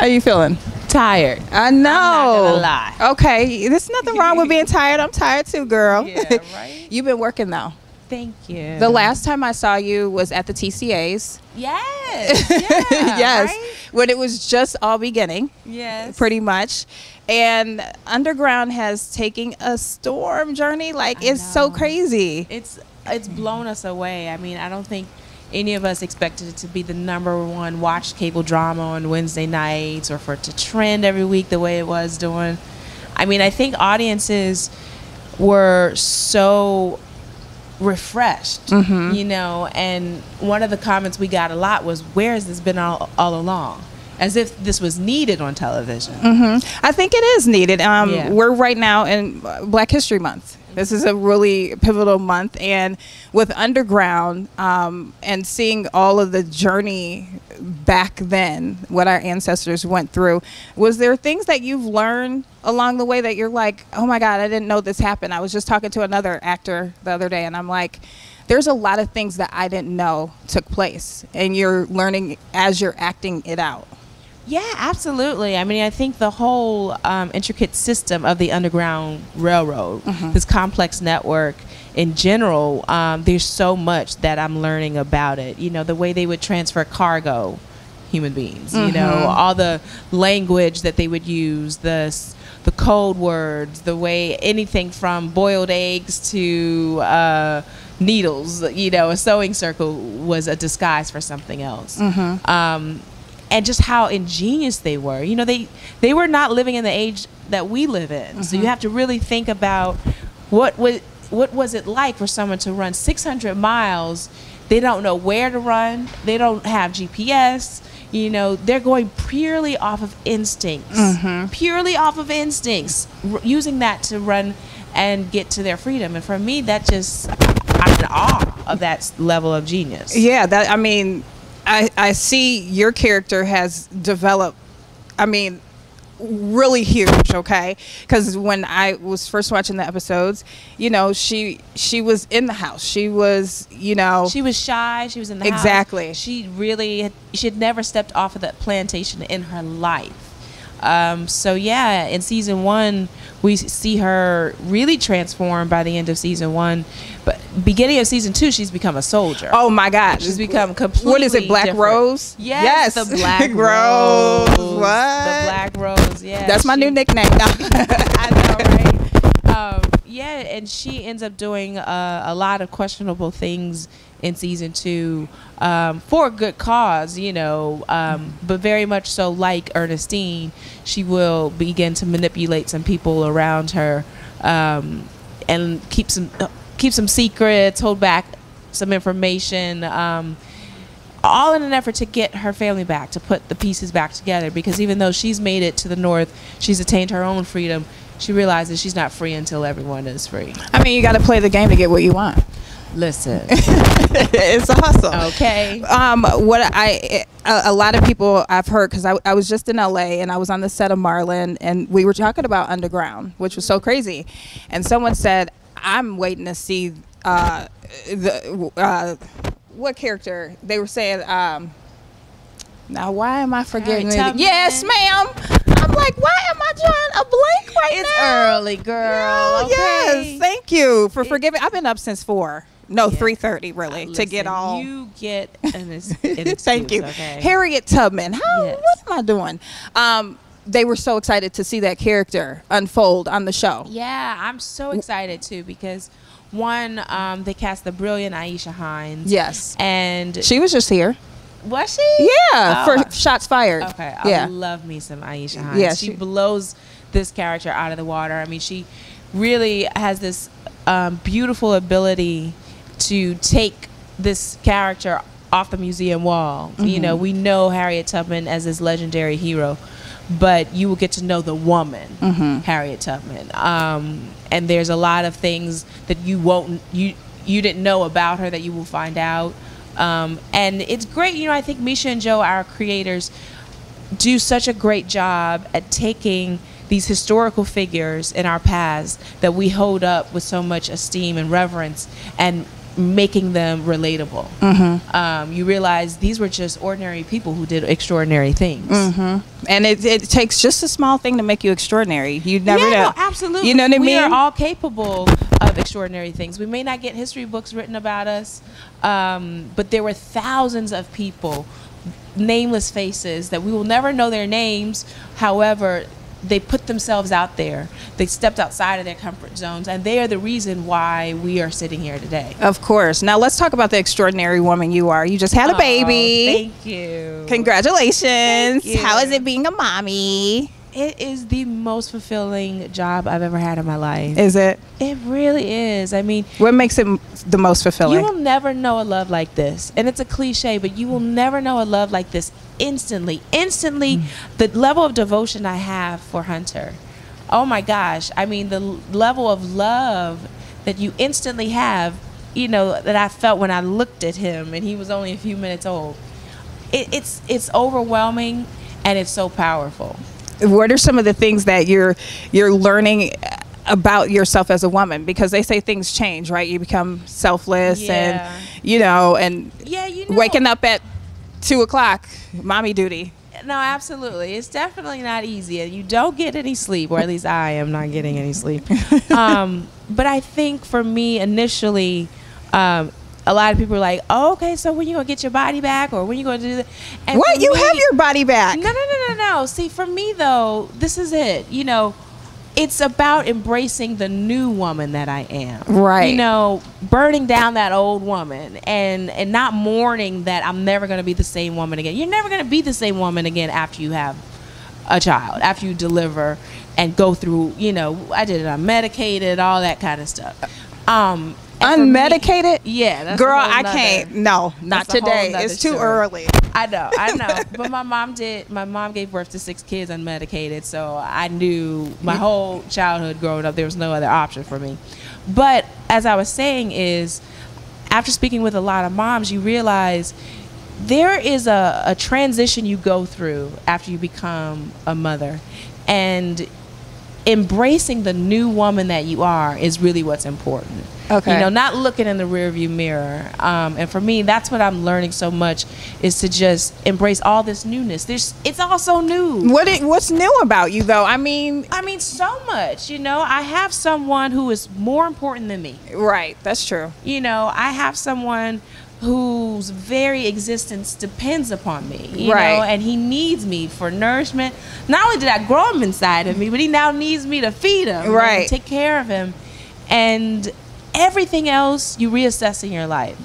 How you feeling? Tired. I know. I'm not gonna lie. Okay, there's nothing wrong with being tired. I'm tired too, girl. Yeah, right? You've been working though. Thank you. The last time I saw you was at the TCAs. Yes. Yeah, Yes. right? When it was just all beginning. Yes. Pretty much. And Underground has taken a storm journey. Like, I it's so know. crazy. It's blown us away. I mean, I don't think any of us expected it to be the #1 watched cable drama on Wednesday nights, or for it to trend every week the way it was doing. I mean, I think audiences were so refreshed, you know, and one of the comments we got a lot was, where has this been all along? As if this was needed on television. I think it is needed. Yeah. We're right now in Black History Month. This is a really pivotal month, and with Underground and seeing all of the journey back then, what our ancestors went through, was there things that you've learned along the way that you're like, oh my God, I didn't know this happened? I was just talking to another actor the other day, and I'm like, there's a lot of things that I didn't know took place, and you're learning as you're acting it out. Yeah, absolutely. I mean, I think the whole intricate system of the Underground Railroad, this complex network in general, there's so much that I'm learning about it. You know, the way they would transfer cargo, human beings, you know, all the language that they would use, the code words, the way anything from boiled eggs to needles, you know, a sewing circle was a disguise for something else. And just how ingenious they were. You know, they were not living in the age that we live in. So you have to really think about what was it like for someone to run 600 miles. They don't know where to run. They don't have GPS. You know, they're going purely off of instincts. Purely off of instincts. Using that to run and get to their freedom. And for me, that just, I'm in awe of that level of genius. Yeah, that, I mean, I see your character has developed, I mean, really huge, okay? Because when I was first watching the episodes, you know, she was in the house. She was, you know. She was shy. She was in the house. Exactly. She had never stepped off of that plantation in her life. So yeah, in season 1, we see her really transform by the end of season 1. But beginning of season 2, she's become a soldier. Oh my God. She's become completely What is it, Black different. Rose? Yes, the Black Rose. Rose. What? The Black Rose, yeah. That's my new nickname. I know, right? Yeah, and she ends up doing a lot of questionable things in season 2 for a good cause, you know, but very much so like Ernestine, she will begin to manipulate some people around her and keep some secrets, hold back some information, all in an effort to get her family back, to put the pieces back together. Because even though she's made it to the North, she's attained her own freedom, she realizes she's not free until everyone is free. I mean, you got to play the game to get what you want. Listen, it's a hustle. Okay. A lot of people I've heard, because I was just in LA and I was on the set of Marlon, and we were talking about Underground, which was so crazy. And someone said, I'm waiting to see what character they were saying. Now, why am I forgetting it? Yes, ma'am. I'm like, why am I drawing a blank right now? It's early, girl. Okay. Yes, thank you for forgiving. I've been up since 4. No, Yeah. 3:30 really, to get all. You get an excuse. Thank you, okay? Harriet Tubman. Yes. What am I doing? They were so excited to see that character unfold on the show. Yeah, I'm so excited too, because one, they cast the brilliant Aisha Hines. Yes, and she was just here. Was she? Yeah, Oh. for Shots Fired. Okay, Yeah. I love me some Aisha Hines. Yeah, she blows this character out of the water. I mean, she really has this beautiful ability to take this character off the museum wall. You know, we know Harriet Tubman as this legendary hero, but you will get to know the woman, Harriet Tubman. And there's a lot of things that you didn't know about her that you will find out. And it's great. You know, I think Misha and Joe, our creators, do such a great job at taking these historical figures in our past that we hold up with so much esteem and reverence, and making them relatable. You realize these were just ordinary people who did extraordinary things. And it takes just a small thing to make you extraordinary. You never know. No, absolutely. You know what I mean? We are all capable of extraordinary things. We may not get history books written about us, but there were thousands of people, nameless faces, that we will never know their names. However, they put themselves out there. They stepped outside of their comfort zones, and they are the reason why we are sitting here today. Of course. Now let's talk about the extraordinary woman you are. You just had a baby. Thank you. Congratulations. Thank you. How is it being a mommy? It is the most fulfilling job I've ever had in my life. Is it? It really is. I mean, what makes it the most fulfilling? You will never know a love like this. And it's a cliche, but you will never know a love like this instantly. The level of devotion I have for Hunter. Oh my gosh. I mean, the level of love that you instantly have, you know, that I felt when I looked at him and he was only a few minutes old. It's overwhelming, and it's so powerful. What are some of the things that you're learning about yourself as a woman? Because they say things change, right? You become selfless and waking up at 2 o'clock, mommy duty. No, absolutely. It's definitely not easy. You don't get any sleep, or at least I am not getting any sleep. But I think for me initially, a lot of people are like, oh, okay, so when you going to get your body back, or when you going to do that? And what? You have your body back? No. See, for me, though, this is it. You know, it's about embracing the new woman that I am. Right. You know, burning down that old woman and not mourning that I'm never going to be the same woman again. You're never going to be the same woman again after you have a child, after you deliver and go through, you know, I did it unmedicated, all that kind of stuff. Unmedicated? Yeah. That's girl, I can't. No, not today. It's too early. I know. But my mom gave birth to 6 kids unmedicated, so I knew my whole childhood growing up there was no other option for me. But as I was saying is, after speaking with a lot of moms, you realize there is a transition you go through after you become a mother, and embracing the new woman that you are is really what's important. Okay. You know, not looking in the rearview mirror. And for me, that's what I'm learning so much, is to just embrace all this newness. It's all so new. What's new about you, though? I mean, so much. You know, I have someone who is more important than me. Right. That's true. You know, I have someone whose very existence depends upon me, you know, and he needs me for nourishment. Not only did I grow him inside of me, but he now needs me to feed him, and take care of him, and everything else you reassess in your life.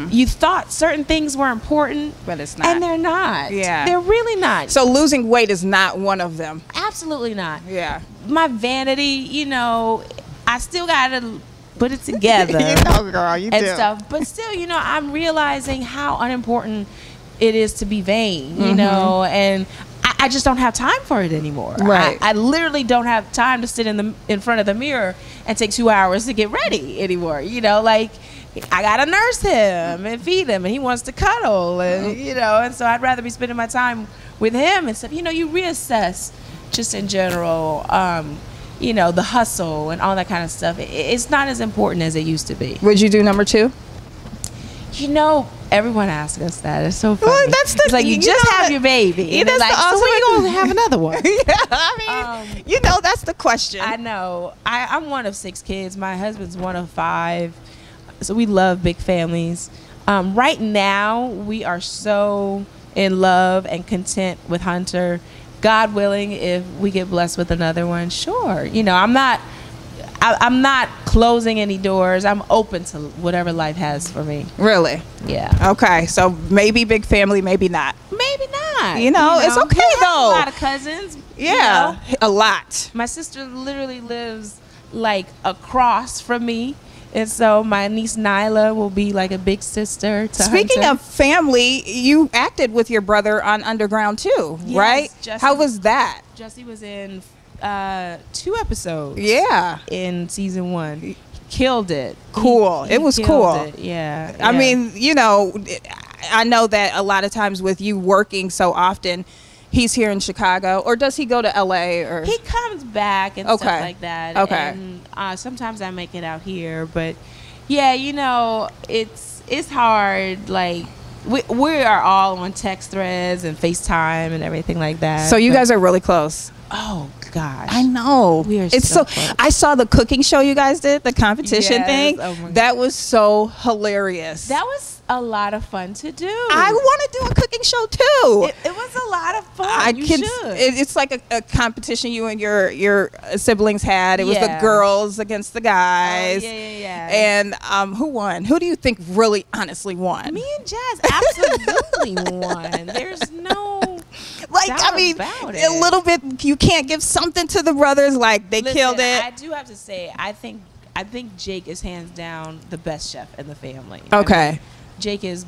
You thought certain things were important, but it's not, and they're not. Yeah, they're really not. So losing weight is not one of them. Absolutely not. Yeah, my vanity, you know, I still gotta put it together. You know, girl, you and do. Stuff. But still, you know, I'm realizing how unimportant it is to be vain, you know, and I just don't have time for it anymore. Right. I literally don't have time to sit in front of the mirror and take 2 hours to get ready anymore. You know, like, I gotta nurse him and feed him, and he wants to cuddle, and you know, and so I'd rather be spending my time with him and stuff. You know, you reassess just in general. You know, the hustle and all that kind of stuff. It's not as important as it used to be. Would you do number 2? You know, everyone asks us that. It's so funny. Well, that's the, it's like, you just have your baby. And that's like, so when you going to have another one? Yeah, I mean, you know, that's the question. I know. I'm one of 6 kids. My husband's one of 5. So we love big families. Right now, we are so in love and content with Hunter. God willing, if we get blessed with another one, sure. You know, I'm not closing any doors. I'm open to whatever life has for me. Really? Yeah. Okay, so maybe big family, maybe not. Maybe not. You know, it's okay though. A lot of cousins. Yeah, you know? a lot. My sister literally lives like across from me. And so my niece Nyla will be like a big sister to Speaking Hunter. of family, you acted with your brother on Underground too, Yes, right? Jesse, how was that? Jesse was in 2 episodes. Yeah. In season 1. He killed it. Cool. It was cool. It. Yeah. I mean, you know, I know that a lot of times with you working so often, he's here in Chicago, or does he go to LA? Or he comes back and stuff like that. Okay. And sometimes I make it out here, but Yeah, you know, it's hard. Like we are all on text threads and FaceTime and everything like that. So you guys are really close. Oh gosh, I know. We are it's so close. I saw the cooking show you guys did, the competition thing. Oh my that was so hilarious. That was a lot of fun to do. I want to do a cooking show too. It was a lot of fun. It's like a competition you and your siblings had. It was the girls against the guys. Yeah. And who won? Who do you think really honestly won? Me and Jazz absolutely won. There's no I mean, a little bit. You can't give something to the brothers. Like they killed it. I do have to say, I think Jake is hands down the best chef in the family. Okay. I mean, Jake is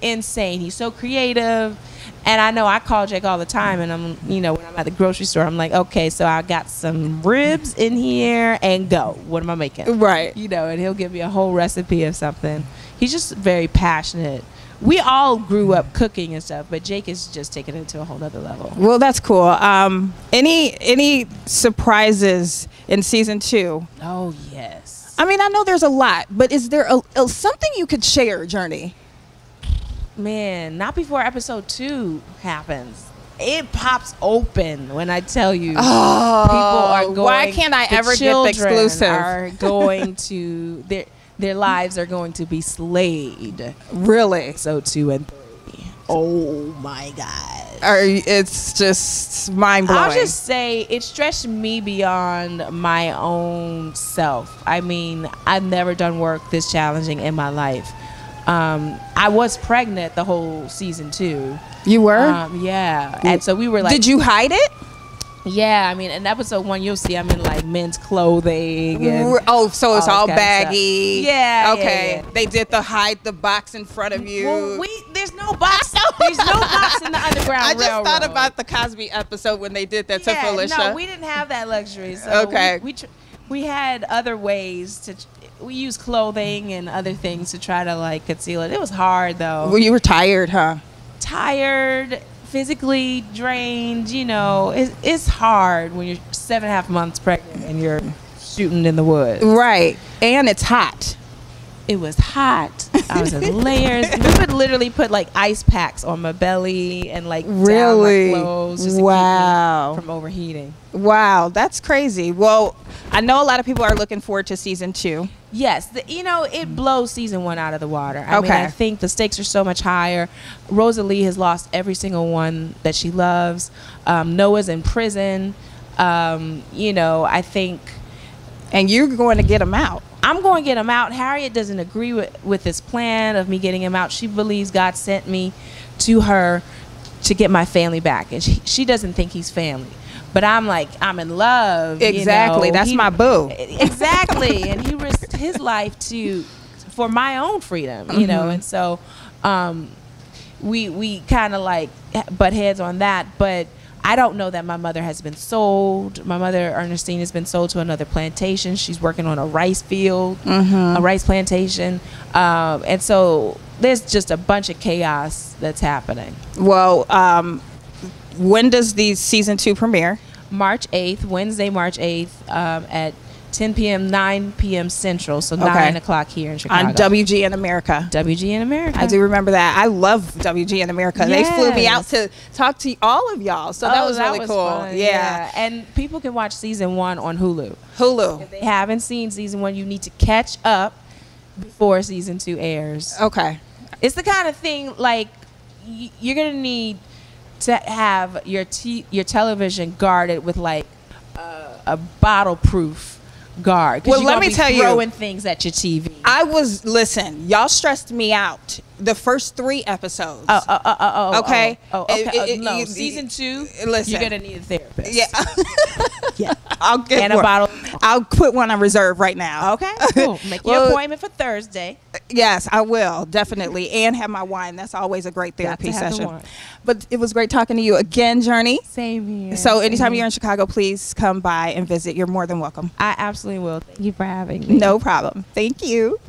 insane. He's so creative. And I know I call Jake all the time, and I'm, when I'm at the grocery store, I'm like, okay, so I got some ribs in here, and go. What am I making? Right. And he'll give me a whole recipe of something. He's just very passionate. We all grew up cooking and stuff, but Jake is just taking it to a whole other level. Well, that's cool. Any surprises in season 2? Oh, yes. I mean, I know there's a lot, but is there something you could share, Jurnee? Man, not before episode 2 happens. It pops open when I tell you. Oh, people are going. Why can't I ever get the exclusive? Are going to their lives are going to be slayed. Really? So 2 and 3. Oh my God. It's just mind blowing. I'll just say it stretched me beyond my own self. I mean, I've never done work this challenging in my life. I was pregnant the whole season 2. You were? Yeah. And so we were like. Did you hide it? Yeah, I mean, in episode 1, you'll see I'm in like men's clothing. And so it's all baggy. Yeah. Okay. Yeah. They did hide the box in front of you. Well, there's no box. There's no box in the Underground I just Railroad. thought about the Cosby episode when they did that to Felicia. No, we didn't have that luxury. So okay. We had other ways to. We used clothing and other things to try to like conceal it. It was hard though. Well, you were tired, huh? Tired. Physically drained, it's hard when you're 7.5 months pregnant and you're shooting in the woods. Right. And it's hot. It was hot. I was in layers. We would literally put like ice packs on my belly and like down my clothes just to keep me from overheating. Wow, that's crazy. Well, I know a lot of people are looking forward to season 2. Yes, it blows season 1 out of the water. I mean, I think the stakes are so much higher. Rosalie has lost every single one that she loves. Noah's in prison. I think. And you're going to get him out. I'm going to get him out. Harriet doesn't agree with this plan of me getting him out. She believes God sent me to her to get my family back. And she doesn't think he's family. But I'm like, I'm in love. Exactly. That's my boo. Exactly. And he risked his life for my own freedom, And so we kind of like butt heads on that. But I don't know that my mother has been sold. My mother, Ernestine, has been sold to another plantation. She's working on a rice field, a rice plantation. And so there's just a bunch of chaos that's happening. Well, when does the season 2 premiere? March 8th, Wednesday, March 8th, at 10 p.m., 9 p.m. Central, so 9 o'clock here in Chicago. On WGN America. WGN America. I do remember that. I love WGN America. Yes. They flew me out to talk to all of y'all, so that was really cool. Fun. Yeah. And people can watch season 1 on Hulu. If they haven't seen season 1, you need to catch up before season 2 airs. Okay. It's the kind of thing, like, you're going to need to have your television guarded with like a bottle-proof guard. Well, let me tell you, throwing things at your TV. Listen, y'all stressed me out the first 3 episodes. Okay. No, season 2. Listen, you're gonna need a therapist. Yeah. Yeah. I'll get and a bottle. I'll put one on reserve right now. Okay. Cool. Make your appointment for Thursday. Yes, I will definitely, and have my wine. That's always a great therapy session. But it was great talking to you again, Jurnee. Same here. So anytime you're in Chicago, please come by and visit. You're more than welcome. I absolutely will. Thank you for having me. No problem. Thank you.